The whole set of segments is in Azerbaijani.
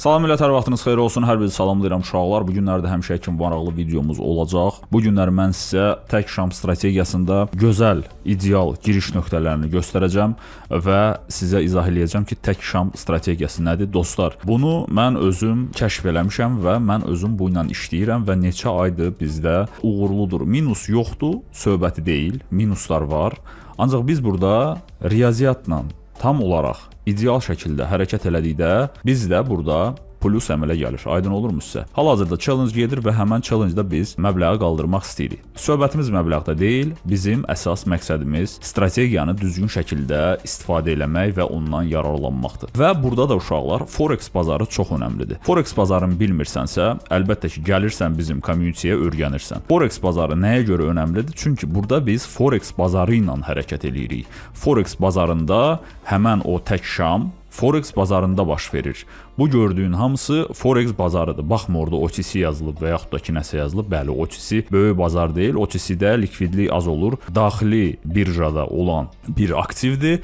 Salam millət, hər vaxtınız xeyir olsun. Hər biri salamlayıram uşaqlar. Bu günlərdə həmişə kimi maraqlı videomuz olacaq. Bu günlər mən sizə tək şam strategiyasında gözəl, ideal giriş nöqtələrini göstərəcəm və sizə izah eləyəcəm ki, tək şam strategiyası nədir dostlar. Bunu mən özüm kəşf eləmişəm və mən özüm bu ilə işləyirəm və neçə aydır bizdə uğurludur. Minus yoxdur, söhbəti deyil, minuslar var. Ancaq biz burada riyaziyyatla tam olaraq ideal şəkildə hərəkət elədikdə biz də burada plus əmələ gəlir. Aydın olurmu sizə? Hal-hazırda challenge gedir və həmən challenge-da biz məbləği qaldırmaq istəyirik. Söhbətimiz məbləğdə deyil, bizim əsas məqsədimiz strategiyanı düzgün şəkildə istifadə eləmək və ondan yararlanmaqdır. Və burada da uşaqlar, Forex bazarı çox önəmlidir. Forex bazarını bilmirsənsə, əlbəttə ki, gəlirsən bizim community-yə öyrənirsən. Forex bazarı nəyə görə önəmlidir? Çünki burada biz Forex bazarı ilə hərəkət eləyirik. Forex bazarında həmən o tək şam Forex bazarında baş verir. Bu gördüyün hamısı Forex bazarıdır. Baxma orada OTC yazılıb və yaxud da ki nəsə yazılıb. Bəli, OTC böyük bazar deyil. OTC-də likvidlik az olur. Daxili birjada olan bir aktivdir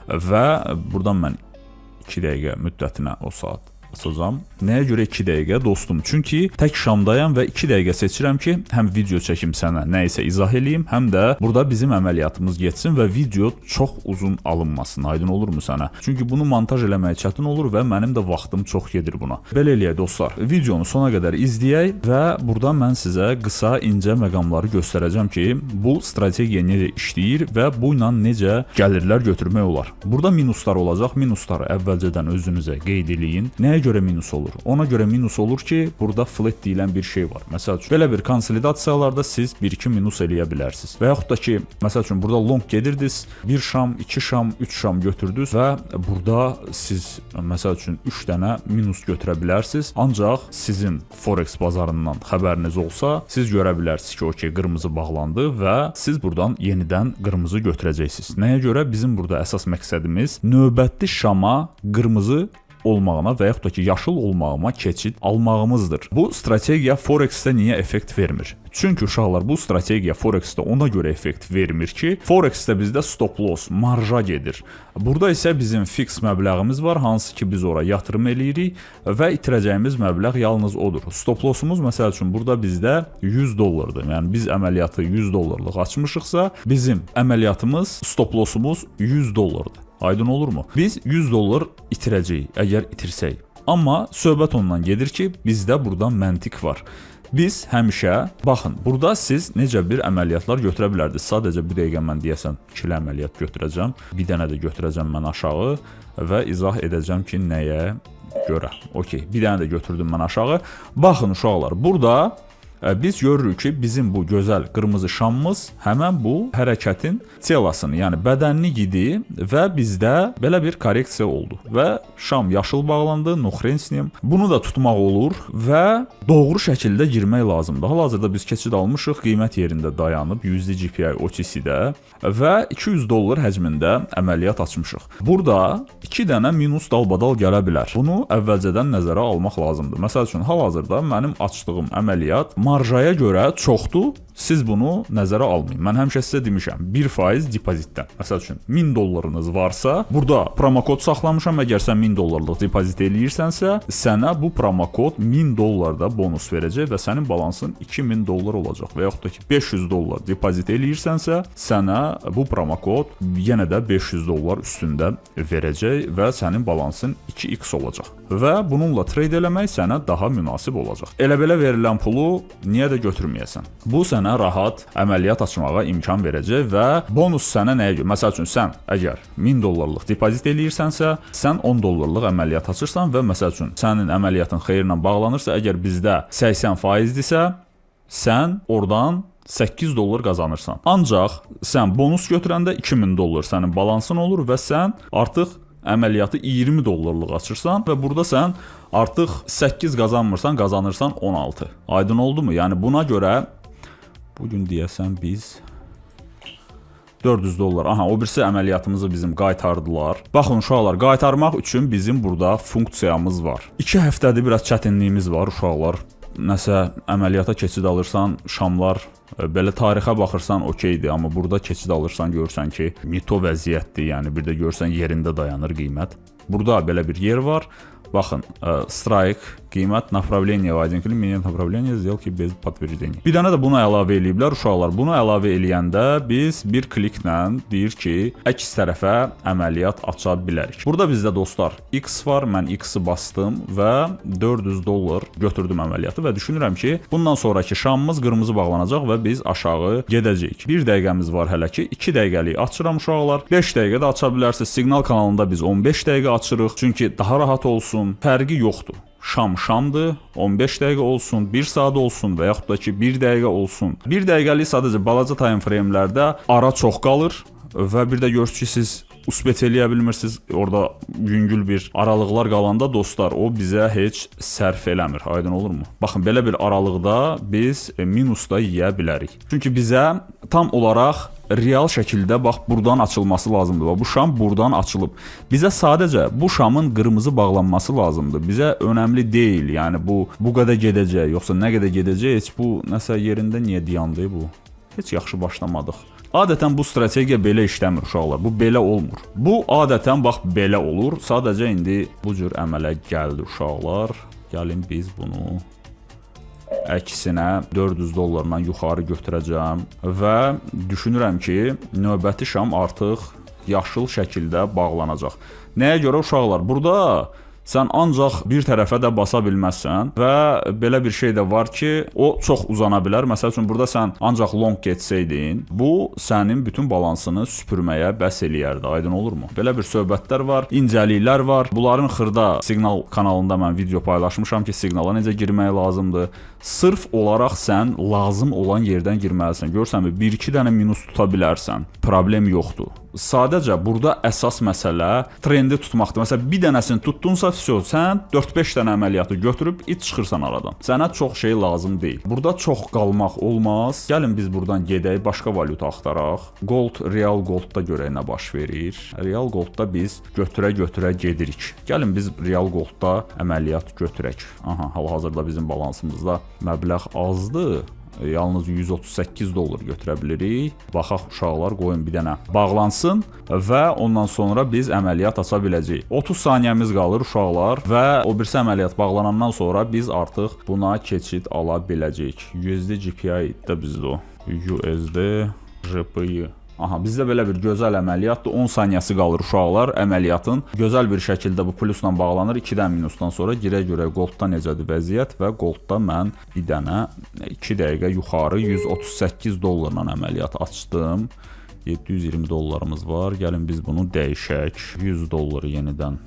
və buradan mən 2 dəqiqə müddətinə o saat açacağam. Nəyə görə 2 dəqiqə dostum? Çünki tək şamdayam və 2 dəqiqə seçirəm ki, həm video çəkim sənə nə isə izah eləyim, həm də burada bizim əməliyyatımız getsin və video çox uzun alınmasın. Aydın olurmu sənə? Çünki bunu montaj eləmək çətin olur və mənim də vaxtım çox gedir buna. Belə eləyək dostlar. Videonu sona qədər izləyək və burada mən sizə qısa, incə məqamları göstərəcəm ki, bu strategiya necə işləyir və bu ilə necə gəlirlər götürmək olar. Burada minuslar olacaq. Minusları əvvəlcədən özünüzə qeyd eləyin. Nəyə görə minus olur? Ona görə minus olur ki, burada flat deyilən bir şey var. Məsəl üçün, belə bir konsolidasiyalarda siz 1-2 minus eləyə bilərsiniz. Və yaxud da ki, məsəl üçün, burada long gedirdiniz, 1 şam, 2 şam, 3 şam götürdünüz və burada siz, məsəl üçün, 3 dənə minus götürə bilərsiniz. Ancaq sizin Forex bazarından xəbəriniz olsa, siz görə bilərsiniz ki, okey, qırmızı bağlandı və siz buradan yenidən qırmızı götürəcəksiniz. Nəyə görə? Bizim burada əsas məqsədimiz növbəti şama qırmızı olmağına və yaxud da ki, yaşıl olmağıma keçid almağımızdır. Bu strategiya Forex-də niyə effekt vermir? Çünki uşaqlar, bu strategiya Forex-də ona görə effekt vermir ki, Forex-də bizdə stop loss, marja gedir. Burada isə bizim fix məbləğimiz var, hansı ki biz ora yatırım eləyirik və itirəcəyimiz məbləğ yalnız odur. Stop lossumuz məsəl üçün burada bizdə 100 dollardır. Yəni biz əməliyyatı 100 dollarlıq açmışıqsa, bizim əməliyyatımız, stop lossumuz 100 dollardır. Aydın olurmu? Biz 100 dollar itirəcəyik, əgər itirsək. Amma söhbət ondan gedir ki, bizdə burada məntiq var. Biz həmişə, baxın, burada siz necə bir əməliyyatlar götürə bilərdiniz. Sadəcə bir dəqiqə mən deyəsən 2 əməliyyat götürəcəm. Bir dənə də götürəcəm mən aşağı və izah edəcəm ki, nəyə görə. Okey, bir dənə də götürdüm mən aşağı. Baxın uşaqlar, burada biz görürük ki, bizim bu gözəl qırmızı şamımız həmən bu hərəkətin telasını, yəni bədənini gidi və bizdə belə bir korreksiya oldu və şam yaşıl bağlandı, noxrensniyim. Bunu da tutmaq olur və doğru şəkildə girmək lazımdır. Hal-hazırda biz keçid almışıq, qiymət yerində dayanıb, USD GPI OTC-də və 200 dollar həcmində əməliyyat açmışıq. Burada 2 dənə minus dalbadal gələ bilər. Bunu əvvəlcədən nəzərə almaq lazımdır. Məsəl üçün, hal-hazırda mənim açdığım əməliyyat marjaya görə çoxdur, siz bunu nəzərə almayın. Mən həmişə sizə demişəm, 1% depozitdən. Məsəl üçün, 1000 dollarınız varsa, burada promokod saxlamışam, əgər sən 1000 dollarlıq depozit eləyirsənsə, sənə bu promokod 1000 dollarda bonus verəcək və sənin balansın 2000 dollar olacaq. Və yaxud da ki, 500 dollar depozit eləyirsənsə, sənə bu promokod yenə də 500 dollar üstündə verəcək və sənin balansın 2x olacaq. Və bununla trade eləmək sənə daha münasib olacaq. Elə-belə verilən pulu niyə də götürməyəsən? Bu sənə rahat əməliyyat açmağa imkan verəcək və bonus sənə nəyə görə? Məsəl üçün, sən əgər 1000 dollarlıq depozit eləyirsənsə, sən 10 dollarlıq əməliyyat açırsan və məsəl üçün, sənin əməliyyatın xeyirlə bağlanırsa, əgər bizdə 80%-dirsə, sən oradan 8 dollar qazanırsan. Ancaq sən bonus götürəndə 2000 dollar sənin balansın olur və sən artıq əməliyyatı 20 dollarlıq açırsan və burada sən artıq 8 qazanmırsan, qazanırsan 16. Aydın oldu mu? Yəni buna görə bugün deyəsən biz 400 dollar. Aha, o birisi əməliyyatımızı bizim qaytardılar. Baxın uşaqlar, qaytarmaq üçün bizim burada funksiyamız var. 2 həftədir biraz çətinliyimiz var uşaqlar. nəsə əməliyyata keçid alırsan, şamlar belə tarixə baxırsan okeydir, amma burada keçid alırsan görürsən ki, mito vəziyyətdir, yəni bir də görürsən yerində dayanır qiymət. Burada belə bir yer var. Baxın, strike, qiymət, направление возникли, менять направление, сделки без подтверждения. Bir dənə də bunu əlavə eləyiblər uşaqlar. Bunu əlavə eləyəndə biz bir kliklə deyir ki, əks tərəfə əməliyyat aça bilərik. Burada bizdə dostlar X var, mən X-i bastım və $400 götürdüm əməliyyatı və düşünürəm ki, bundan sonraki şamımız qırmızı bağlanacaq və biz aşağı gedəcəyik. 1 dəqiqəmiz var hələ ki, 2 dəqiqəlik açıram uşaqlar. 5 dəqiqə də aça bilərsiniz. Siqnal kanalında biz 15 dəqiqə açırıq, çünki daha rahat olsun. Fərqi yoxdur. Şam şamdır, 15 dəqiqə olsun, 1 saat olsun və yaxud da ki 1 dəqiqə olsun. 1 dəqiqəlik sadəcə balaca time frame-lərdə ara çox qalır və bir də görürsünüz ki, siz uspet eləyə bilmirsiniz. Orada yüngül bir aralıqlar qalanda dostlar, o bizə heç sərf eləmir. Aydın olurmu? Baxın, belə bir aralıqda biz minusda yeyə bilərik. Çünki bizə tam olaraq real şəkildə bax buradan açılması lazımdır. Bu şam buradan açılıb. Bizə sadəcə bu şamın qırmızı bağlanması lazımdır. Bizə önəmli deyil. Yəni bu qədər gedəcək, yoxsa nə qədər gedəcək, heç bu nəsə yerində niyə dayandı bu? Heç yaxşı başlamadıq. Adətən bu strategiya belə işləmir uşaqlar. Bu belə olmur. Bu adətən bax belə olur. Sadəcə indi bu cür əmələ gəldi uşaqlar. Gəlin biz bunu əksinə $400 yuxarı götürəcəm və düşünürəm ki, növbəti şam artıq yaşıl şəkildə bağlanacaq. Nəyə görə uşaqlar? Burada sən ancaq bir tərəfə də basa bilməzsən və belə bir şey də var ki, o çox uzana bilər. Məsəl üçün, burada sən ancaq long getsəydin, bu sənin bütün balansını süpürməyə bəs eləyərdi. Aydın olurmu? Belə bir söhbətlər var, incəliklər var. Bunların xırda siqnal kanalında mən video paylaşmışam ki, siqnala necə girmək lazımdır. Sırf olaraq sən lazım olan yerdən girməlisən. Görsənmi, 1-2 dənə minus tuta bilərsən. Problem yoxdur. Sadəcə burada əsas məsələ trendi tutmaqdır. Məsələn, bir dənəsini tutdunsa, sən 4-5 dənə əməliyyatı götürüb it çıxırsan aradan. Sənə çox şey lazım deyil. Burada çox qalmaq olmaz. Gəlin biz buradan gedək, başqa valyuta axtaraq. Gold, real goldda görək nə baş verir. Real goldda biz götürə-götürə gedirik. Gəlin biz real goldda əməliyyat götürək. Aha, hal-hazırda bizim balansımızda məbləğ azdır. Yalnız $138 götürə bilirik. Baxaq uşaqlar, qoyun bir dənə bağlansın və ondan sonra biz əməliyyat aça biləcəyik. 30 saniyəmiz qalır uşaqlar və o birisi əməliyyat bağlanandan sonra biz artıq buna keçid ala biləcəyik. USD GPI-də bizdə o. USD GPI. Aha, bizdə belə bir gözəl əməliyyatdır. 10 saniyəsi qalır uşaqlar. Əməliyyatın gözəl bir şəkildə bu plusla bağlanır. 2-dən minusdan sonra girə görə goldda necədir vəziyyət və goldda mən bir dənə 2 dəqiqə yuxarı $138 əməliyyat açdım. $720 var. Gəlin biz bunu dəyişək. $100 yenidən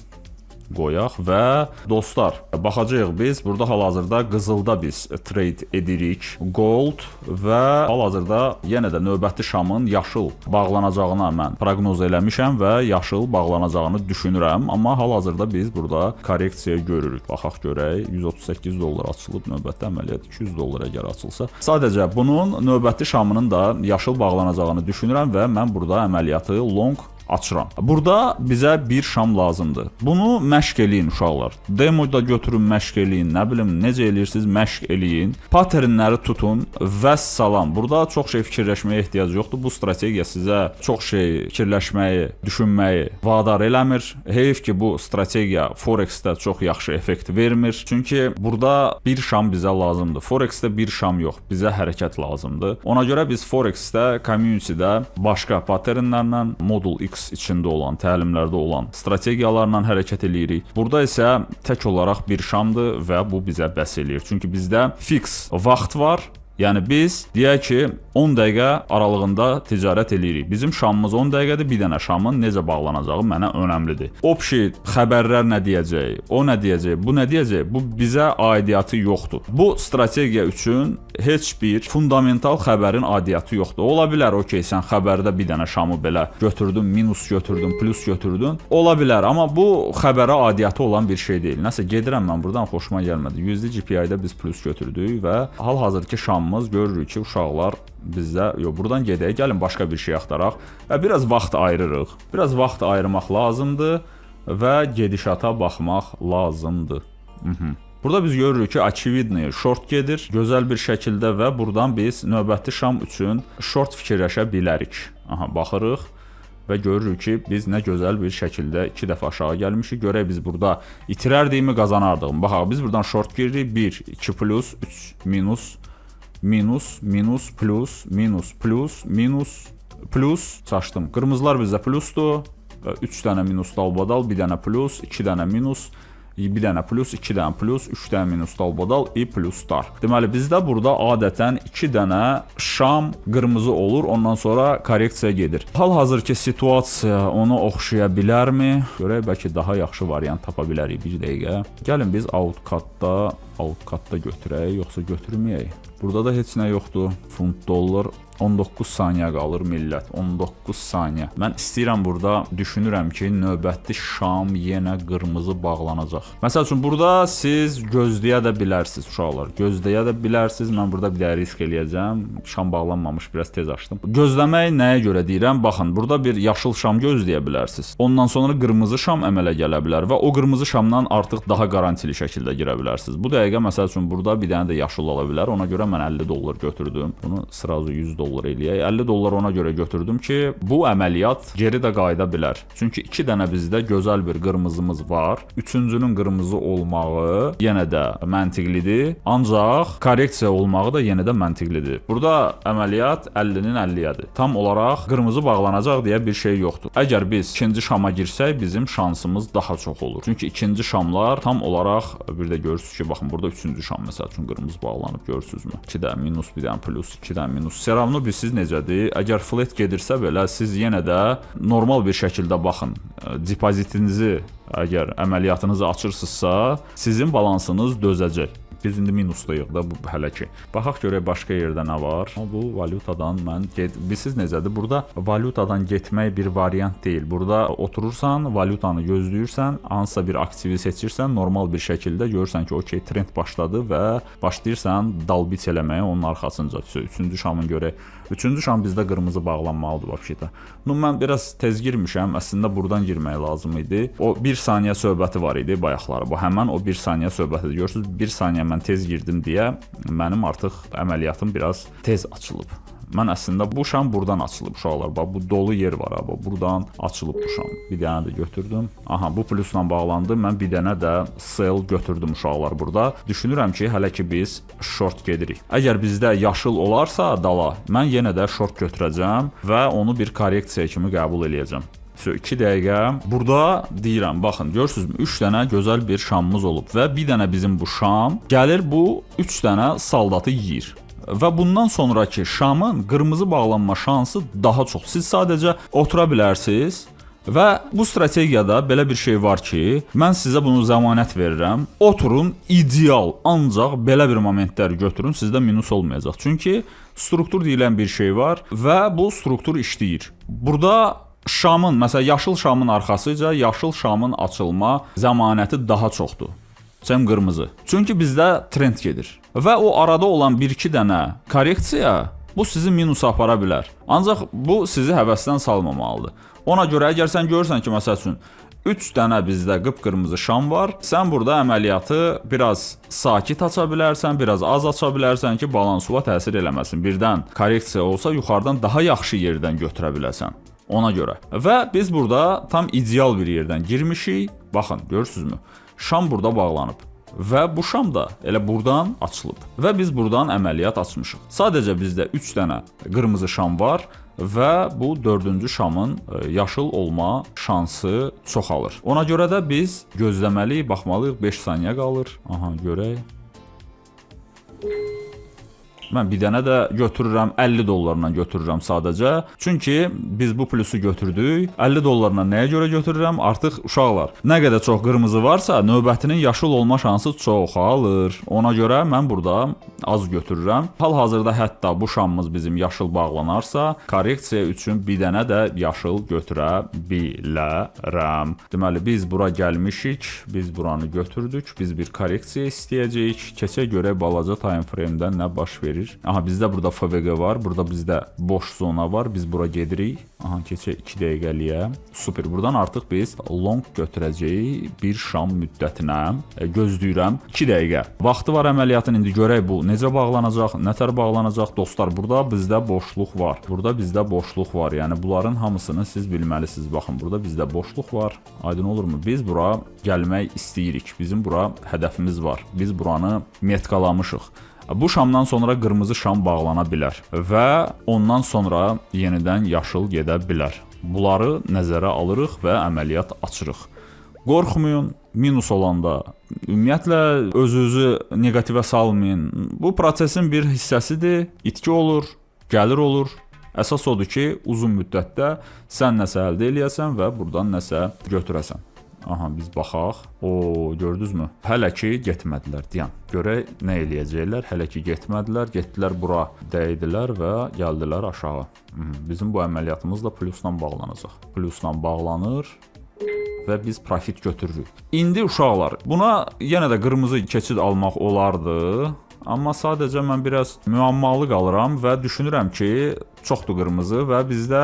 qoyaq və dostlar, baxacağıq biz burada hal-hazırda qızılda biz trade edirik. Gold və hal-hazırda yenə də növbəti şamın yaşıl bağlanacağına mən proqnoz eləmişəm və yaşıl bağlanacağını düşünürəm, amma hal-hazırda biz burada korreksiya görürük. Baxaq görək, $138 açılıb, növbəti əməliyyat $200 əgər açılsa. Sadəcə bunun növbəti şamının da yaşıl bağlanacağını düşünürəm və mən burada əməliyyatı long açıram. Burada bizə bir şam lazımdır. Bunu məşq eləyin uşaqlar. Demoda götürün, məşq eləyin. Nə bilim, necə eləyirsiniz, məşq eləyin. Patternləri tutun və salam. Burada çox şey fikirləşməyə ehtiyac yoxdur. Bu strategiya sizə çox şey fikirləşməyi, düşünməyi vadar eləmir. Heyf ki, bu strategiya Forex-də çox yaxşı effekt vermir. Çünki burada bir şam bizə lazımdır. Forex-də bir şam yox, bizə hərəkət lazımdır. Ona görə biz Forex-də, community-də başqa patternlərlə, modul X içində olan, təlimlərdə olan strategiyalarla hərəkət eləyirik. Burada isə tək olaraq bir şamdır və bu bizə bəs eləyir. Çünki bizdə fix vaxt var. Yəni biz deyək ki, 10 dəqiqə aralığında ticarət eləyirik. Bizim şamımız 10 dəqiqədir, bir dənə şamın necə bağlanacağı mənə önəmlidir. Opşi xəbərlər nə deyəcək, o nə deyəcək, bu nə deyəcək, bu bizə aidiyyatı yoxdur. Bu strategiya üçün heç bir fundamental xəbərin aidiyyatı yoxdur. Ola bilər, okey, sən xəbərdə bir dənə şamı belə götürdün, minus götürdün, plus götürdün. Ola bilər, amma bu xəbərə aidiyyatı olan bir şey deyil. Nəsə gedirəm mən buradan, xoşuma gəlmədi. USD GPI-də biz plus götürdük və hal-hazırki şamımız görürük ki, uşaqlar bizdə, buradan gedək, gəlin başqa bir şey axtaraq və biraz vaxt ayırırıq. Biraz vaxt ayırmaq lazımdır və gedişata baxmaq lazımdır. Burada biz görürük ki очевидный short gedir gözəl bir şəkildə və buradan biz növbəti şam üçün short fikirləşə bilərik. Aha, baxırıq və görürük ki, biz nə gözəl bir şəkildə 2 dəfə aşağı gəlmişik. Görək biz burada itirərdikmi, qazanardıq. Baxaq, biz buradan short giririk. 1, 2 plus, 3 minus, minus, minus, plus, minus, plus, minus, plus. Çaşdım. Qırmızılar bizdə plusdur. 3 dənə minus dalbadal, 1 dənə plus, 2 dənə minus, 1 dənə plus, 2 dənə plus, 3 dənə minus dalbadal, plus star. Deməli, bizdə burada adətən 2 dənə şam qırmızı olur, ondan sonra korreksiya gedir. Hal-hazırki situasiya onu oxşaya bilərmi? Görək, bəlkə daha yaxşı variant tapa bilərik. Bir dəqiqə. Gəlin biz outcutda götürək, yoxsa götürməyək. Burada da heç nə yoxdur. Funt dollar 19 saniyə qalır millət. 19 saniyə. Mən istəyirəm burada, düşünürəm ki, növbəti şam yenə qırmızı bağlanacaq. Məsəl üçün burada siz gözləyə də bilərsiniz uşaqlar. Gözləyə də bilərsiniz. Mən burada bir də risk eləyəcəm. Şam bağlanmamış, biraz tez açdım. Gözləmək nəyə görə deyirəm? Baxın, burada bir yaşıl şam gözləyə bilərsiniz. Ondan sonra qırmızı şam əmələ gələ bilər və o qırmızı şamdan artıq daha garantili şəkildə girə bilərsiniz. Bu dəqiqə məsəl üçün burada bir dənə də yaşıl ola bilər. Ona görə mən 50 dollar götürdüm. Bunu sırazı 100 dollar eləyək. 50 dollar ona görə götürdüm ki, bu əməliyyat geri də qayıda bilər. Çünki 2 dənə bizdə gözəl bir qırmızımız var. Üçüncünün qırmızı olmağı yenə də məntiqlidir. Ancaq korreksiya olmağı da yenə də məntiqlidir. Burada əməliyyat 50-nin 50-yədir. Tam olaraq qırmızı bağlanacaq deyə bir şey yoxdur. Əgər biz ikinci şama girsək, bizim şansımız daha çox olur. Çünki ikinci şamlar tam olaraq bir də görürsünüz ki, baxın burada üçüncü şam məsəl üçün qırmızı bağlanıb, görürsünüzmü? 2 dənə minus, 1 dənə plus, 2 dənə minus. Seramını bilsiz necədir? Əgər flat gedirsə belə siz yenə də normal bir şəkildə baxın. Depozitinizi əgər əməliyyatınızı açırsınızsa, sizin balansınız dözəcək. Biz indi minusdayıq da bu hələ ki. Baxaq görək başqa yerdə nə var. Bu valyutadan mən bilsiz necədir? Burada valyutadan getmək bir variant deyil. Burada oturursan, valyutanı gözləyirsən, hansısa bir aktivi seçirsən, normal bir şəkildə görürsən ki, okey, trend başladı və başlayırsan dalbiç eləməyə onun arxasınca. Üçüncü şamın görək. Üçüncü şam bizdə qırmızı bağlanmalıdır vəbşidə. Mən biraz tez girmişəm. Əslində buradan girmək lazım idi. O 1 saniyə söhbəti var idi bayaqları. Bu həmən o 1 saniyə söhbətidir. Görürsünüz, 1 saniyə mən tez girdim deyə mənim artıq əməliyyatım biraz tez açılıb. Mən əslində bu şam buradan açılıb uşaqlar. Bax bu dolu yer var ha. Buradan açılıb bu şam. Bir dənə də götürdüm. Aha, bu plusla bağlandı. Mən bir dənə də sell götürdüm uşaqlar burada. Düşünürəm ki, hələ ki biz short gedirik. Əgər bizdə yaşıl olarsa dala, mən yenə də short götürəcəm və onu bir korreksiya kimi qəbul eləyəcəm. 2 dəqiqə. Burada deyirəm, baxın, görürsünüzmü? 3 dənə gözəl bir şamımız olub və bir dənə bizim bu şam gəlir bu 3 dənə saldatı yeyir. Və bundan sonraki şamın qırmızı bağlanma şansı daha çox. Siz sadəcə otura bilərsiniz və bu strategiyada belə bir şey var ki, mən sizə bunu zəmanət verirəm. Oturun, ideal, ancaq belə bir momentləri götürün, sizdə minus olmayacaq. Çünki struktur deyilən bir şey var və bu struktur işləyir. Burada şamın, məsələn, yaşıl şamın arxasıca yaşıl şamın açılma zəmanəti daha çoxdur. Cəm qırmızı. Çünki bizdə trend gedir. Və o arada olan 1-2 dənə korreksiya bu sizi minusa apara bilər. Ancaq bu sizi həvəsdən salmamalıdır. Ona görə əgər sən görürsən ki, məsəl üçün 3 dənə bizdə qıpqırmızı şam var, sən burada əməliyyatı biraz sakit aça bilərsən, biraz az aça bilərsən ki, balansuva təsir eləməsin. Birdən korreksiya olsa yuxarıdan daha yaxşı yerdən götürə biləsən. Ona görə. Və biz burada tam ideal bir yerdən girmişik. Baxın, görürsünüzmü? Şam burada bağlanıb. Və bu şam da elə buradan açılıb. Və biz buradan əməliyyat açmışıq. Sadəcə bizdə 3 dənə qırmızı şam var və bu 4-cü şamın yaşıl olma şansı çoxalır. Ona görə də biz gözləməliyik, baxmalıyıq. 5 saniyə qalır. Aha, görək. Mən bir dənə də götürürəm, 50 dollarla götürürəm sadəcə. Çünki biz bu plusu götürdük. 50 dollarla nəyə görə götürürəm? Artıq uşaqlar, nə qədər çox qırmızı varsa, növbətinin yaşıl olma şansı çoxalır. Ona görə mən burada az götürürəm. Hal-hazırda hətta bu şamımız bizim yaşıl bağlanarsa, korreksiya üçün bir dənə də yaşıl götürə bilərəm. Deməli, biz bura gəlmişik, biz buranı götürdük, biz bir korreksiya istəyəcəyik. Keçə görə balaca time frame-dən nə baş verir? verir. Aha bizdə burada FVG var. Burada bizdə boş zona var. Biz bura gedirik. Aha keçək 2 dəqiqəliyə. Super. Buradan artıq biz long götürəcəyik bir şam müddətinə. Gözləyirəm 2 dəqiqə. Vaxtı var əməliyyatın. İndi görək bu necə bağlanacaq, nətər bağlanacaq. Dostlar, burada bizdə boşluq var. Burada bizdə boşluq var. Yəni bunların hamısını siz bilməlisiniz. Baxın, burada bizdə boşluq var. Aydın olurmu? Biz bura gəlmək istəyirik. Bizim bura hədəfimiz var. Biz buranı metkalamışıq. Bu şamdan sonra qırmızı şam bağlana bilər və ondan sonra yenidən yaşıl gedə bilər. Bunları nəzərə alırıq və əməliyyat açırıq. Qorxmayın, minus olanda ümumiyyətlə özünüzü negativə salmayın. Bu prosesin bir hissəsidir. İtki olur, gəlir olur. Əsas odur ki, uzun müddətdə sən nəsə əldə eləyəsən və buradan nəsə götürəsən. Aha, biz baxaq. Gördünüzmü? Hələ ki getmədilər, deyəm. Görək nə eləyəcəklər. Hələ ki getmədilər. Getdilər bura, dəydilər və gəldilər aşağı. Bizim bu əməliyyatımız da plusla bağlanacaq. Plusla bağlanır və biz profit götürürük. İndi uşaqlar, buna yenə də qırmızı keçid almaq olardı. Amma sadəcə mən biraz müəmmalı qalıram və düşünürəm ki, çoxdur qırmızı və bizdə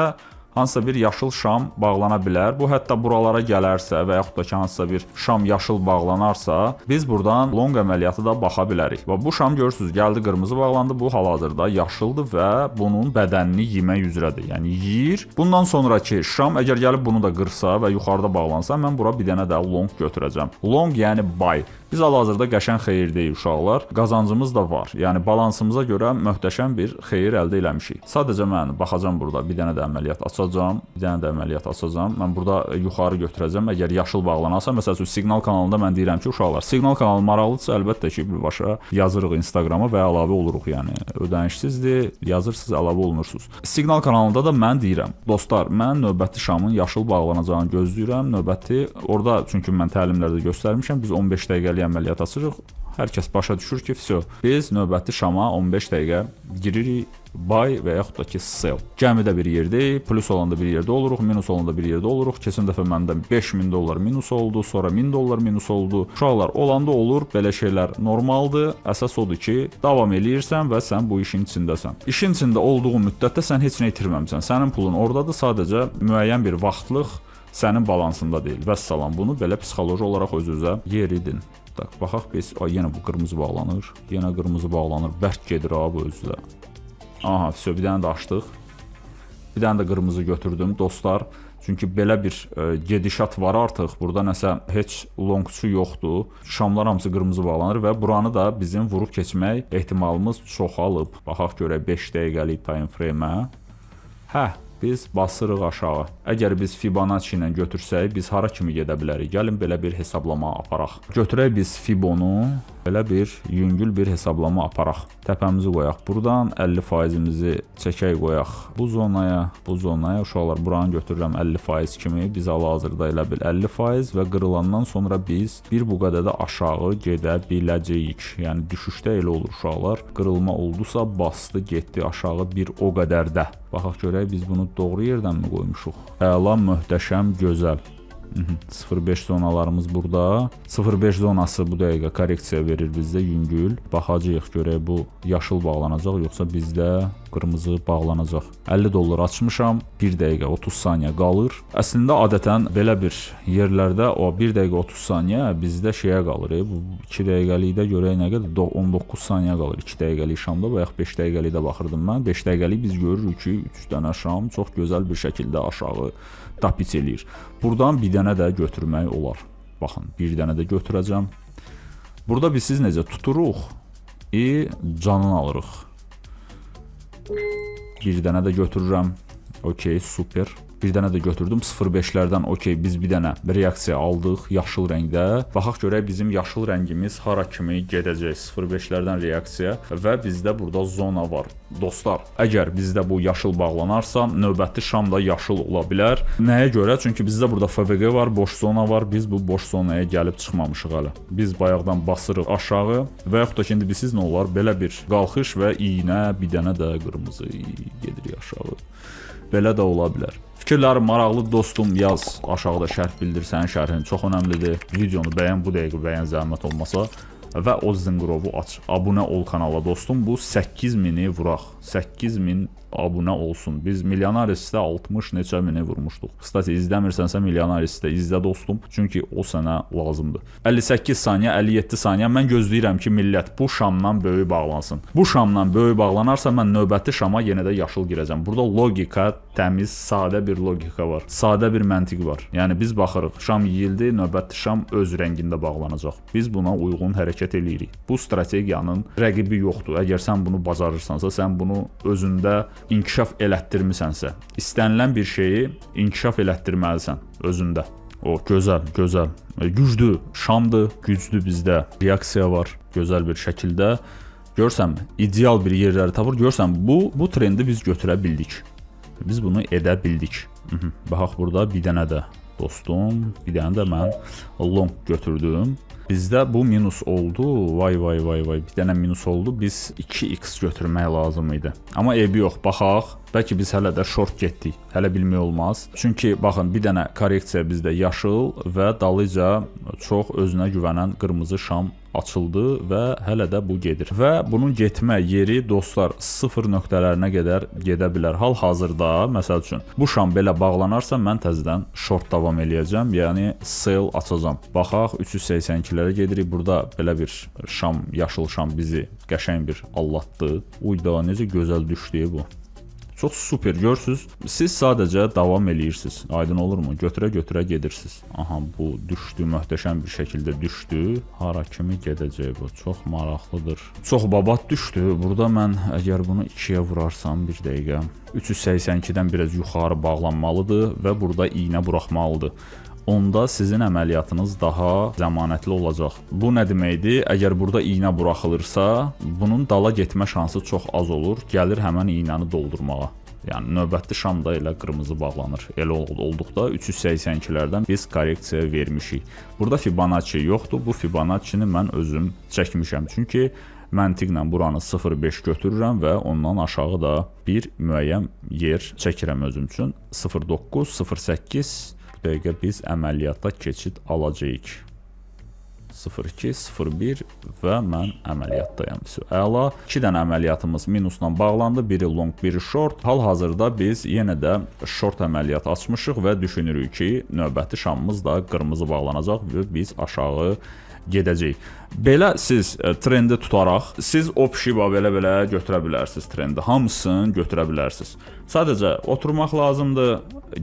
hansısa bir yaşıl şam bağlana bilər. Bu hətta buralara gələrsə və yaxud da ki, hansısa bir şam yaşıl bağlanarsa, biz buradan long əməliyyatı da baxa bilərik. Və bu şam görürsünüz, gəldi qırmızı bağlandı, bu hal-hazırda yaşıldır və bunun bədənini yemək üzrədir. Yəni yeyir. Bundan sonraki şam əgər gəlib bunu da qırsa və yuxarıda bağlansa, mən bura bir dənə də long götürəcəm. Long yəni buy. Biz hal-hazırda qəşəng xeyirdəyik uşaqlar. Qazancımız da var. Yəni balansımıza görə möhtəşəm bir xeyir əldə eləmişik. Sadəcə mən baxacam burada bir dənə də əməliyyat açacam. Bir dənə də əməliyyat açacam. Mən burada yuxarı götürəcəm. Əgər yaşıl bağlanarsa, məsəl üçün siqnal kanalında mən deyirəm ki, uşaqlar, siqnal kanalı maraqlıdırsa, əlbəttə ki, birbaşa yazırıq Instagrama və əlavə oluruq. Yəni ödənişsizdir, yazırsınız, əlavə olunursunuz. Siqnal kanalında da mən deyirəm, dostlar, mən növbəti şamın yaşıl bağlanacağını gözləyirəm. Növbəti orada, çünki mən təlimlərdə göstərmişəm, biz 15 dəqiqəlik əməliyyat açırıq. Hər kəs başa düşür ki, biz növbəti şama 15 dəqiqə giririk, buy və yaxud da ki, sell. Gəmidə bir yerdəyik, plus olanda bir yerdə oluruq, minus olanda bir yerdə oluruq. Keçən dəfə məndə 5000 dollar minus oldu, sonra 1000 dollar minus oldu. Uşaqlar, olanda olur, belə şeylər normaldır. Əsas odur ki, davam eləyirsən və sən bu işin içindəsən. İşin içində olduğun müddətdə sən heç nə itirməmsən. Sənin pulun oradadır, sadəcə müəyyən bir vaxtlıq sənin balansında deyil. Vəssalam, bunu belə psixoloji olaraq öz-özə yeridin. Baxaq biz, yenə bu qırmızı bağlanır, yenə qırmızı bağlanır, bərk gedir bu özü də. Aha, bir dənə də açdıq, bir dənə də qırmızı götürdüm, dostlar. Çünki belə bir gedişat var artıq, burada nəsə heç longçu yoxdur, şamlar hamısı qırmızı bağlanır və buranı da bizim vurub keçmək ehtimalımız çoxalıb. Baxaq görək 5 dəqiqəlik time frame-ə. Biz basırıq aşağı. Əgər biz Fibonacci ilə götürsək, biz hara kimi gedə bilərik? Gəlin belə bir hesablama aparaq. Götürək biz Fibonu, belə bir yüngül bir hesablama aparaq. Təpəmizi qoyaq. Buradan 50%-imizi çəkək qoyaq. Bu zonaya, uşaqlar, buranı götürürəm 50% kimi. Biz hal-hazırda elə bil 50% və qırılandan sonra biz bir bu qədər də aşağı gedə biləcəyik. Yəni düşüşdə elə olur uşaqlar. Qırılma oldusa bastı, getdi aşağı bir o qədər də. Baxaq görək biz bunu doğru yerdən mi qoymuşuq? Əla, möhtəşəm, gözəl. 0.5 zonalarımız burada. 0.5 zonası bu dəqiqə korreksiya verir bizdə yüngül. Baxacağıq görək bu yaşıl bağlanacaq yoxsa bizdə qırmızı bağlanacaq. 50 dollar açmışam. 1 dəqiqə 30 saniyə qalır. Əslində adətən belə bir yerlərdə o 1 dəqiqə 30 saniyə bizdə şeyə qalır. Bu 2 dəqiqəlikdə görək nə qədər 19 saniyə qalır. 2 dəqiqəlik şamda və yaxud 5 dəqiqəlikdə baxırdım mən. 5 dəqiqəlik biz görürük ki, 3 dənə şam çox gözəl bir şəkildə aşağı tapit eləyir. Buradan bir dənə də götürmək olar. Baxın, bir dənə də götürəcəm. Burada biz siz necə tuturuq, canını alırıq. Bir dənə də götürürəm. Okey, super. Bir dənə də götürdüm. 0.5-lərdən okey, biz bir dənə reaksiya aldıq yaşıl rəngdə. Baxaq görək bizim yaşıl rəngimiz hara kimi gedəcək. 0.5-lərdən reaksiya və bizdə burada zona var. Dostlar, əgər bizdə bu yaşıl bağlanarsa, növbəti şam da yaşıl ola bilər. Nəyə görə? Çünki bizdə burada FVG var, boş zona var. Biz bu boş zonaya gəlib çıxmamışıq hələ. Biz bayaqdan basırıq aşağı və yaxud da ki, indi bilsiz nə olar? Belə bir qalxış və iynə, bir dənə də qırmızı gedir aşağı. Belə də ola bilər. Fikirlərim maraqlı dostum, yaz aşağıda şərh bildir, sənin şərhin çox önəmlidir. Videonu bəyən, bu dəqiqə bəyən zəhmət olmasa. və o zınqırovu aç. Abunə ol kanala dostum. Bu 8000-i vuraq. 8000 abunə olsun. Biz Milyonarius'da 60 neçə mini vurmuşduq. Kstati izləmirsənsə Milyonarius'da izlə dostum. Çünki o sənə lazımdır. 58 saniyə, 57 saniyə. Mən gözləyirəm ki, millət bu şamdan böyük bağlansın. Bu şamdan böyük bağlanarsa mən növbəti şama yenə də yaşıl girəcəm. Burada logika, təmiz, sadə bir logika var. Sadə bir məntiq var. Yəni biz baxırıq, şam yeyildi, növbəti şam öz rəngində bağlanacaq. Biz buna uyğun hərəkət eləyirik. Bu strategiyanın rəqibi yoxdur. Əgər sən bunu bacarırsansa, sən bunu özündə inkişaf elətdirmisənsə, istənilən bir şeyi inkişaf elətdirməlisən özündə. O gözəl, gözəl, güclü, şamdır, güclü bizdə reaksiya var, gözəl bir şəkildə. Görsən, ideal bir yerləri tapır. Görsən, bu trendi biz götürə bildik. Biz bunu edə bildik. Baxaq burada bir dənə də dostum, bir dənə də mən long götürdüm. Bizdə bu minus oldu. Vay. Bir dənə minus oldu. Biz 2x götürmək lazım idi. Amma eybi yox. Baxaq. Bəlkə biz hələ də short getdik. Hələ bilmək olmaz. Çünki baxın, bir dənə korreksiya bizdə yaşıl və dalıca çox özünə güvənən qırmızı şam açıldı və hələ də bu gedir. Və bunun getmə yeri dostlar 0 nöqtələrinə qədər gedə bilər. Hal-hazırda məsəl üçün bu şam belə bağlanarsa mən təzədən short davam eləyəcəm. Yəni sell açacağam. Baxaq 382-lərə gedirik. Burada belə bir şam, yaşıl şam bizi qəşəng bir allatdı. Uyda necə gözəl düşdü bu. Çox super görürsüz. Siz sadəcə davam eləyirsiniz. Aydın olurmu? Götürə-götürə gedirsiniz. Aha, bu düşdü, möhtəşəm bir şəkildə düşdü. Hara kimi gedəcək bu? Çox maraqlıdır. Çox babat düşdü. Burada mən əgər bunu 2-yə vurarsam bir dəqiqə 382-dən biraz yuxarı bağlanmalıdır və burada iynə buraxmalıdır. Onda sizin əməliyyatınız daha zəmanətli olacaq. Bu nə deməkdir? Əgər burada iynə buraxılırsa, bunun dala getmə şansı çox az olur. Gəlir həmən iynəni doldurmağa. Yəni növbəti şamda elə qırmızı bağlanır. Elə olduqda 382-lərdən biz korreksiya vermişik. Burada Fibonacci yoxdur. Bu Fibonacci-ni mən özüm çəkmişəm. Çünki məntiqlə buranı 0.5 götürürəm və ondan aşağı da bir müəyyən yer çəkirəm özüm üçün. 0.9, 0.8 dəqiqə biz əməliyyata keçid alacağıq. 0.2, 0.1 və mən əməliyyatdayım. Əla. 2 dənə əməliyyatımız minusla bağlandı. Biri long, biri short. Hal-hazırda biz yenə də short əməliyyat açmışıq və düşünürük ki, növbəti şamımız da qırmızı bağlanacaq və biz aşağı gedəcək. Belə siz trendi tutaraq, siz opşiba belə götürə bilərsiniz trendi. Hamısını götürə bilərsiniz. Sadəcə oturmaq lazımdır,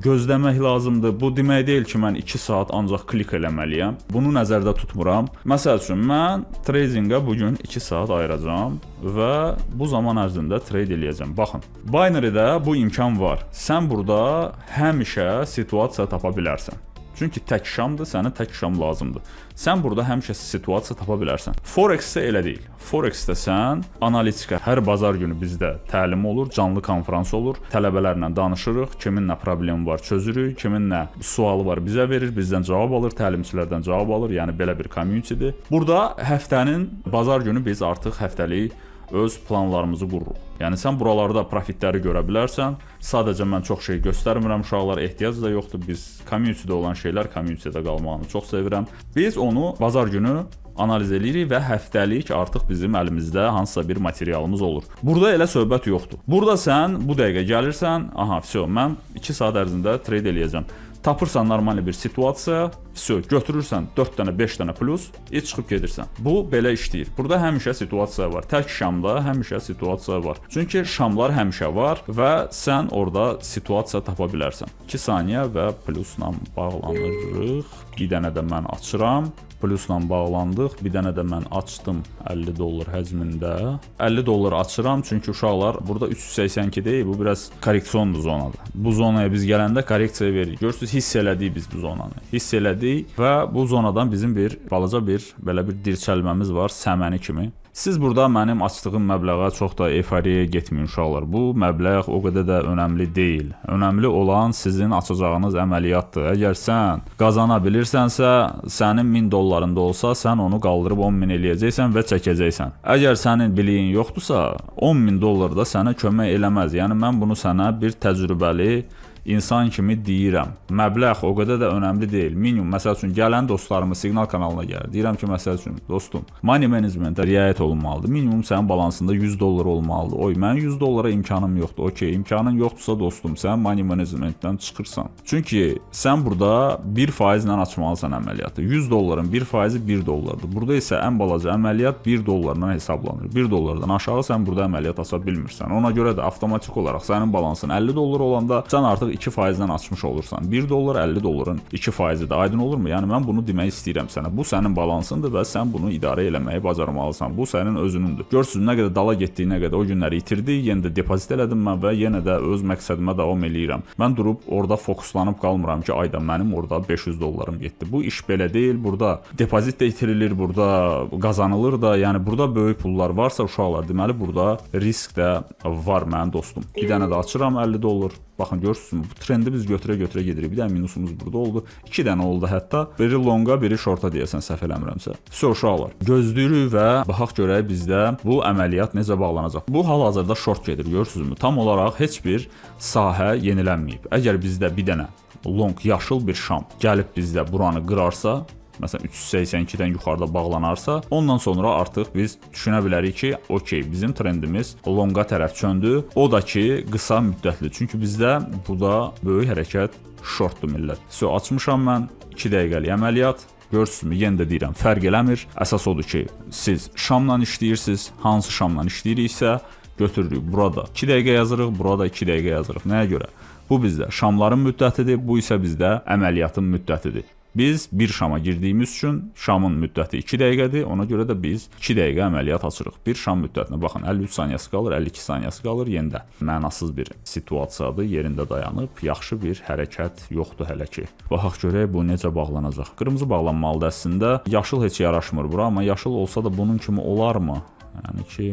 gözləmək lazımdır. Bu demək deyil ki, mən 2 saat ancaq klik eləməliyəm. Bunu nəzərdə tutmuram. Məsəl üçün, mən tradingə bugün 2 saat ayıracağam və bu zaman ərzində trade eləyəcəm. Baxın, Binary-də bu imkan var. Sən burada həmişə situasiya tapa bilərsən. Çünki tək şamdır, sənə tək şam lazımdır. Sən burada həmişə situasiya tapa bilərsən. Forex-də elə deyil. Forex-də sən analitika hər bazar günü bizdə təlim olur, canlı konfrans olur. Tələbələrlə danışırıq, kimin nə problemi var çözürük, kimin nə sualı var bizə verir, bizdən cavab alır, təlimçilərdən cavab alır. Yəni belə bir community-dir. Burada həftənin bazar günü biz artıq həftəlik öz planlarımızı qururuq. Yəni sən buralarda profitləri görə bilərsən. Sadəcə mən çox şey göstərmirəm, uşaqlar ehtiyac da yoxdur. Biz community-də olan şeylər community-də qalmağını çox sevirəm. Biz onu bazar günü analiz eləyirik və həftəlik artıq bizim əlimizdə hansısa bir materialımız olur. Burada elə söhbət yoxdur. Burada sən bu dəqiqə gəlirsən, aha, vəsə, mən 2 saat ərzində trade eləyəcəm. Tapırsan normal bir situasiya, vəsə, götürürsən 4 dənə, 5 dənə plus, çıxıb gedirsən. Bu belə işləyir. Burada həmişə situasiya var. Tək şamda həmişə situasiya var. Çünki şamlar həmişə var və sən orada situasiya tapa bilərsən. 2 saniyə və plusla bağlanırıq. Bir dənə də mən açıram. Plusla bağlandıq. Bir dənə də mən açdım $50 həcmində. $50 açıram çünki uşaqlar burada 382 deyil, bu biraz korreksiyonlu zonadır. Bu zonaya biz gələndə korreksiya veririk. Görürsüz, hiss elədik biz bu zonanı. Hiss elədik və bu zonadan bizim bir balaca bir belə bir dirçəlməmiz var, səməni kimi. Siz burada mənim açdığım məbləğə çox da eforiyaya getməyin uşaqlar. Bu məbləğ o qədər də önəmli deyil. Önəmli olan sizin açacağınız əməliyyatdır. Əgər sən qazana bilirsənsə, sənin $1000 da olsa, sən onu qaldırıb 10.000 eləyəcəksən və çəkəcəksən. Əgər sənin biliyin yoxdursa, $10.000 da sənə kömək eləməz. Yəni mən bunu sənə bir təcrübəli insan kimi deyirəm. Məbləğ o qədər də önəmli deyil. Minimum, məsəl üçün gələn dostlarımı Siqnal kanalına gəlir. Deyirəm ki, məsəl üçün, dostum, money managementə riayət olunmalıdır. Minimum sənin balansında $100 olmalıdır. Oy, mənim $100 imkanım yoxdur. Okey, imkanın yoxdursa dostum, sən money managementdən çıxırsan. Çünki sən burada 1% ilə açmalısan əməliyyatı. $100-ın 1%-i $1-dir. Burada isə ən balaca əməliyyat $1 hesablanır. $1 aşağı sən burada əməliyyat aça bilmirsən. Ona görə də avtomatik olaraq sənin balansın $50 olanda sən artıq 2%-dən açmış olursan. $1 $50-ın 2%-dir. Aydın olurmu? Yəni mən bunu demək istəyirəm sənə. Bu sənin balansındır və sən bunu idarə eləməyi bacarmalısan. Bu sənin özünündür. Görürsüz nə qədər dala getdiyinə qədər o günləri itirdi, yenə də depozit elədim mən və yenə də öz məqsədimə davam eləyirəm. Mən durub orada fokuslanıb qalmıram ki, ayda mənim orada $500 getdi. Bu iş belə deyil. Burada depozit də itirilir, burada qazanılır da. Yəni burada böyük pullar varsa uşaqlar, deməli burada risk də var mənim dostum. Bir dənə də açıram $50. Baxın görürsünüz, bu trendi biz götürə-götürə gedirik. Bir dənə minusumuz burada oldu. 2 dənə oldu hətta. Biri longa, biri shorta deyəsən, səhv eləmirəmsə. Uşaqlar, gözləyirik və baxaq görək bizdə bu əməliyyat necə bağlanacaq. Bu hal-hazırda short gedir, görürsünüzmü? Tam olaraq heç bir sahə yenilənməyib. Əgər bizdə bir dənə long, yaşıl bir şam gəlib bizdə buranı qırarsa, məsələn 382-dən yuxarıda bağlanarsa, ondan sonra artıq biz düşünə bilərik ki, okey, bizim trendimiz longa tərəf çöndü. O da ki, qısa müddətli. Çünki bizdə burada böyük hərəkət shortdur millət. Açmışam mən 2 dəqiqəlik əməliyyat. Görürsünüzmü? Yenə də deyirəm, fərq eləmir. Əsas odur ki, siz şamla işləyirsiniz. Hansı şamla işləyiriksə götürürük. Burada 2 dəqiqə yazırıq, burada 2 dəqiqə yazırıq. Nəyə görə? Bu bizdə şamların müddətidir, bu isə bizdə əməliyyatın müddətidir. Biz bir şama girdiyimiz üçün şamın müddəti 2 dəqiqədir. Ona görə də biz 2 dəqiqə əməliyyat açırıq. Bir şam müddətinə baxın, 53 saniyəsi qalır, 52 saniyəsi qalır. Yenə də mənasız bir situasiyadır. Yerində dayanıb, yaxşı bir hərəkət yoxdur hələ ki. Baxaq görək bu necə bağlanacaq. Qırmızı bağlanmalıdır əslində. Yaşıl heç yaraşmır bura, amma yaşıl olsa da bunun kimi olarmı? Yəni ki,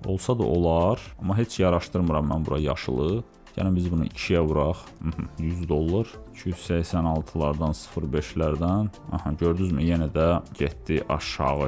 olsa da olar, amma heç yaraşdırmıram mən bura yaşılı. Yəni biz bunu 2-yə vuraq. $100, 286-lardan 0.5-lərdən. Aha, gördünüzmü? Yenə də getdi aşağı,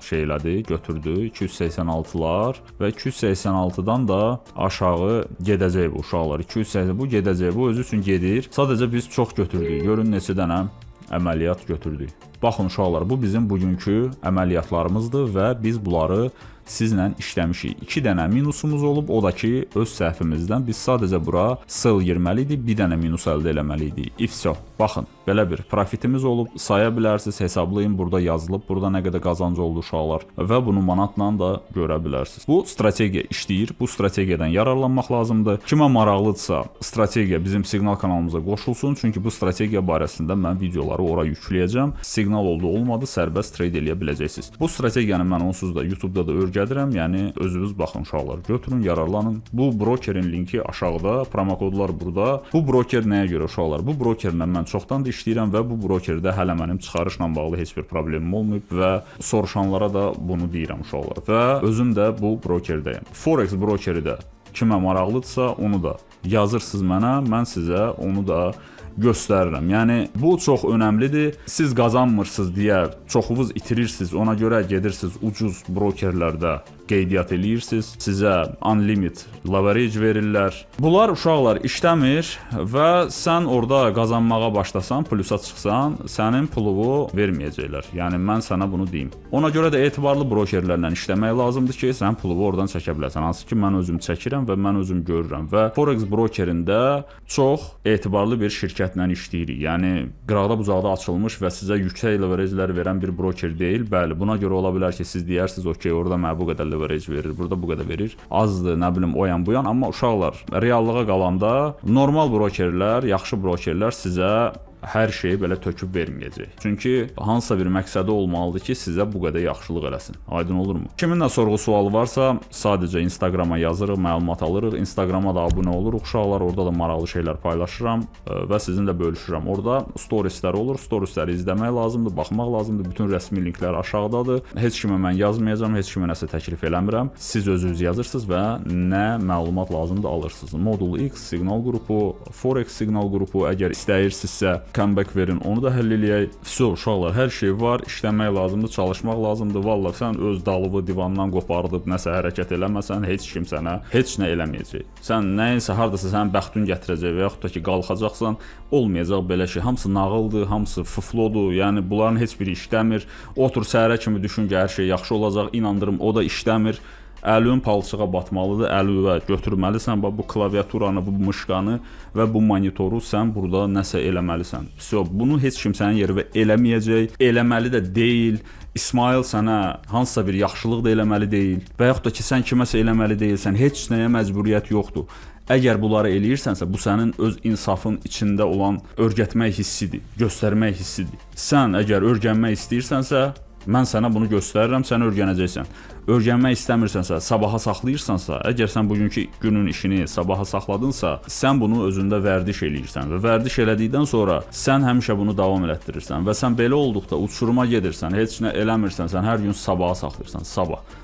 şeylədi, götürdü. 286-lar və 286-dan da aşağı gedəcək bu uşaqlar. 280 bu gedəcək, bu özü üçün gedir. Sadəcə biz çox götürdük. Görün neçə dənə əməliyyat götürdük. Baxın uşaqlar, bu bizim bugünkü əməliyyatlarımızdır və biz bunları sizlə işləmişik. 2 dənə minusumuz olub, o da ki, öz səhvimizdən biz sadəcə bura sell girməli idik, bir dənə minus əldə eləməli idik. İfso. Baxın, belə bir profitimiz olub, saya bilərsiniz, hesablayın, burada yazılıb, burada nə qədər qazancı oldu uşaqlar və bunu manatla da görə bilərsiniz. Bu strategiya işləyir, bu strategiyadan yararlanmaq lazımdır. Kimə maraqlıdırsa, strategiya bizim Siqnal kanalımıza qoşulsun, çünki bu strategiya barəsində mən videoları ora yükləyəcəm. Siqnal oldu, olmadı, sərbəst trade eləyə biləcəksiniz. Bu strategiyanı mən onsuz da YouTube-da da öyrədirəm, yəni özünüz baxın uşaqlar, götürün, yararlanın. Bu brokerin linki aşağıda, promokodlar burada. Bu broker nəyə görə uşaqlar? Bu brokerlə mən çoxdan da işləyirəm və bu brokerdə hələ mənim çıxarışla bağlı heç bir problemim olmayıb və soruşanlara da bunu deyirəm uşaqlar. Və özüm də bu brokerdəyim. Forex brokeri də kimə maraqlıdırsa onu da yazırsınız mənə, mən sizə onu da göstərirəm. Yəni bu çox önəmlidir. Siz qazanmırsınız deyə çoxunuz itirirsiniz. Ona görə gedirsiniz ucuz brokerlərdə qeydiyyat eləyirsiniz. Sizə unlimit leverage verirlər. Bunlar uşaqlar işləmir və sən orada qazanmağa başlasan, plusa çıxsan, sənin pulunu verməyəcəklər. Yəni mən sənə bunu deyim. Ona görə də etibarlı brokerlərlə işləmək lazımdır ki, sən pulunu oradan çəkə biləsən. Hansı ki mən özüm çəkirəm və mən özüm görürəm və Forex brokerində çox etibarlı bir şirkətlə işləyirik. Yəni qıraqda bucaqda açılmış və sizə yüksək leverage-lər verən bir broker deyil. Bəli, buna görə ola bilər ki, siz deyirsiniz, okey, orada mənə bu qədər leverage verir, burada bu qədər verir. Azdır, nə bilim, o yan bu yan, amma uşaqlar, reallığa qalanda normal brokerlər, yaxşı brokerlər sizə hər şeyi belə töküb verməyəcək. Çünki hansısa bir məqsədi olmalıdır ki, sizə bu qədər yaxşılıq eləsin. Aydın olurmu? Kimin də sorğu sualı varsa, sadəcə Instagrama yazırıq, məlumat alırıq. Instagrama da abunə oluruq uşaqlar. Orada da maraqlı şeylər paylaşıram və sizinlə bölüşürəm. Orada storieslər olur. Storiesləri izləmək lazımdır, baxmaq lazımdır. Bütün rəsmi linklər aşağıdadır. Heç kimə mən yazmayacağam, heç kimə nəsə təklif eləmirəm. Siz özünüz yazırsınız və nə məlumat lazımdır alırsınız. Modul X siqnal qrupu, Forex siqnal qrupu, əgər istəyirsinizsə comeback verin, onu da həll eləyək. Vso, uşaqlar, hər şey var, işləmək lazımdır, çalışmaq lazımdır. Valla sən öz dalıvı divandan qopardıb nəsə hərəkət eləməsən, heç kim sənə heç nə eləməyəcək. Sən nəyinsə hardasa sənin bəxtün gətirəcək və yaxud da ki qalxacaqsan, olmayacaq belə şey. Hamısı nağıldır, hamısı fıflodur. Yəni bunların heç biri işləmir. Otur səhərə kimi düşün ki, hər şey yaxşı olacaq. İnandırım, o da işləmir. Əlin palçığa batmalıdır, əlüvə götürməlisən bu klaviaturanı, bu mışqanı və bu monitoru sən burada nəsə eləməlisən. Vso, bunu heç kim sənin yerinə eləməyəcək, eləməli də deyil. İsmail sənə hansısa bir yaxşılıq da eləməli deyil və yaxud da ki, sən kiməsə eləməli deyilsən, heç nəyə məcburiyyət yoxdur. Əgər bunları eləyirsənsə, bu sənin öz insafın içində olan öyrətmək hissidir, göstərmək hissidir. Sən əgər öyrənmək istəyirsənsə, mən sənə bunu göstərirəm, sən öyrənəcəksən. Öyrənmək istəmirsənsə, sabaha saxlayırsansa, əgər sən bugünkü günün işini sabaha saxladınsa, sən bunu özündə vərdiş eləyirsən və vərdiş elədikdən sonra sən həmişə bunu davam elətdirirsən və sən belə olduqda uçuruma gedirsən, heç nə eləmirsən, sən hər gün sabaha saxlayırsan,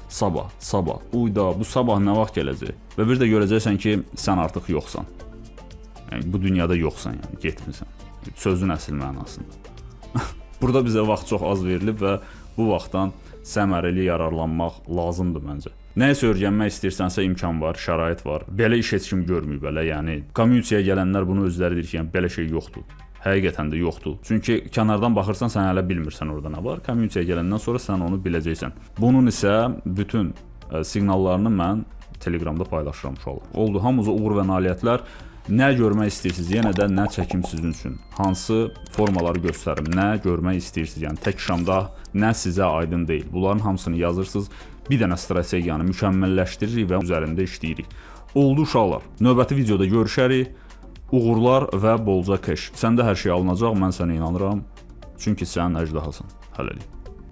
sabah. Uyda, bu sabah nə vaxt gələcək? Və bir də görəcəksən ki, sən artıq yoxsan. Yəni bu dünyada yoxsan, yəni getmirsən. Sözün əsl mənasında. Burada bizə vaxt çox az verilib və bu vaxtdan səmərəli yararlanmaq lazımdır məncə. Nəyisə öyrənmək istəyirsənsə imkan var, şərait var. Belə iş heç kim görməyib belə, yəni community-yə gələnlər bunu özləri deyir ki, yəni belə şey yoxdur. Həqiqətən də yoxdur. Çünki kənardan baxırsan sən hələ bilmirsən orada nə var. Community-yə gələndən sonra sən onu biləcəksən. Bunun isə bütün siqnallarını mən Telegramda paylaşıram uşaqlar. Oldu, hamınıza uğur və nailiyyətlər. Nə görmək istəyirsiniz, yenə də nə çəkim sizin üçün, hansı formaları göstərim, nə görmək istəyirsiniz, yəni tək Şamda nə sizə aydın deyil. Bunların hamısını yazırsınız, bir dənə strategiyanı mükəmməlləşdiririk və üzərində işləyirik. Oldu uşaqlar, növbəti videoda görüşərik, uğurlar və bolca keş. Səndə hər şey alınacaq, mən sənə inanıram, çünki sən əjdahasan. Hələlik.